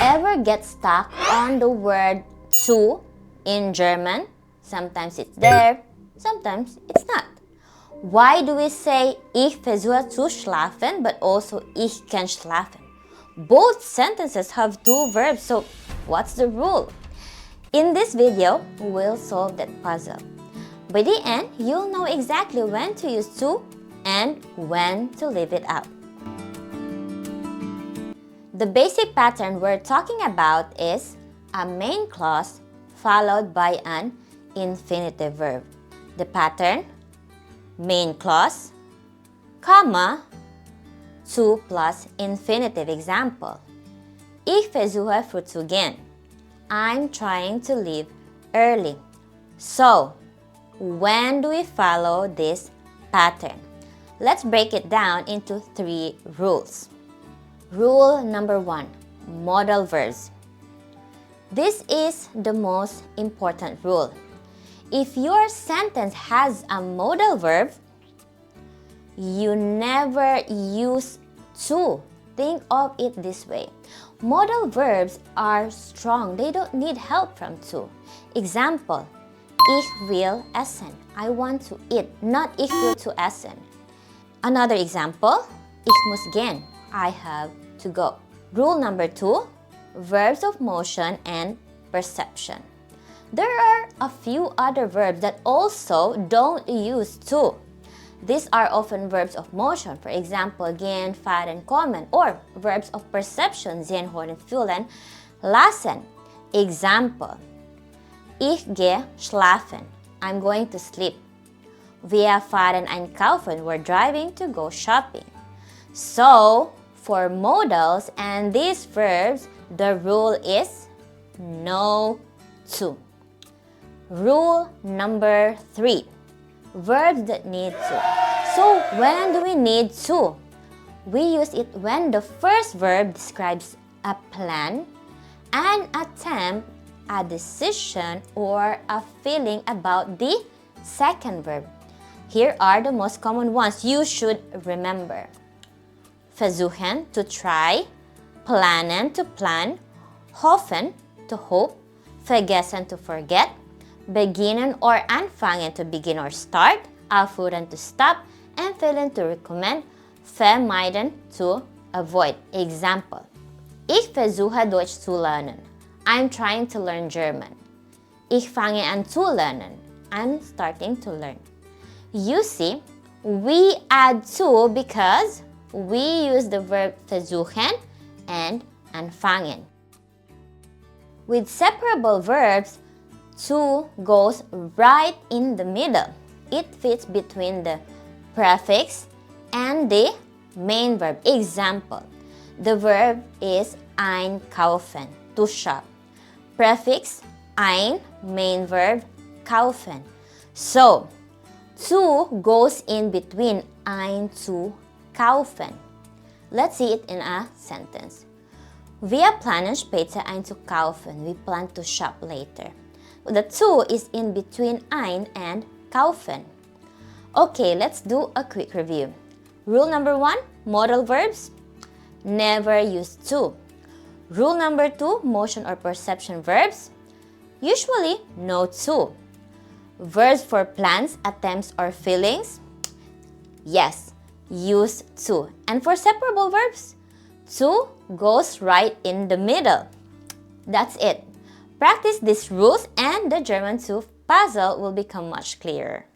Ever get stuck on the word zu in German? Sometimes it's there, sometimes it's not. Why do we say ich versuche zu schlafen but also ich kann schlafen? Both sentences have two verbs, so what's the rule? In this video, we'll solve that puzzle. By the end, you'll know exactly when to use zu and when to leave it out. The basic pattern we're talking about is a main clause followed by an infinitive verb. The pattern, main clause, comma, zu plus infinitive. Example. Ich versuche früh zu gehen. I'm trying to leave early. So, when do we follow this pattern? Let's break it down into 3 rules. Rule number 1, modal verbs. This is the most important rule. If your sentence has a modal verb, you never use zu. Think of it this way. Modal verbs are strong. They don't need help from zu. Example, ich will essen. I want to eat, not ich will zu essen. Another example, ich muss gehen. I have to go. Rule number 2, verbs of motion and perception. There are a few other verbs that also don't use zu. These are often verbs of motion, for example, gehen, fahren, kommen, or verbs of perception, sehen, hören, fühlen, lassen. Example, ich gehe schlafen. I'm going to sleep. Wir fahren einkaufen. We're driving to go shopping. So, for modals and these verbs, the rule is no zu. Rule number 3, verbs that need zu. So, when do we need zu? We use it when the first verb describes a plan, an attempt, a decision, or a feeling about the second verb. Here are the most common ones you should remember. Versuchen, to try, planen, to plan, hoffen, to hope, vergessen, to forget, beginnen or anfangen, to begin or start, aufhören, to stop, empfehlen, to recommend, vermeiden, to avoid. Example, ich versuche Deutsch zu lernen. I'm trying to learn German. Ich fange an zu lernen. I'm starting to learn. You see, we add zu because we use the verb versuchen and anfangen. With separable verbs, zu goes right in the middle. It fits between the prefix and the main verb. Example, the verb is einkaufen, to shop. Prefix ein, main verb kaufen. So, zu goes in between ein zu kaufen. Let's see it in a sentence. Wir planen später einzukaufen. We plan to shop later. The zu is in between ein and kaufen. Okay, let's do a quick review. Rule number 1, modal verbs, never use zu. Rule number 2, motion or perception verbs, usually no zu. Verbs for plans, attempts, or feelings, yes, use zu. And for separable verbs, zu goes right in the middle. That's it. Practice these rules and the German zu puzzle will become much clearer.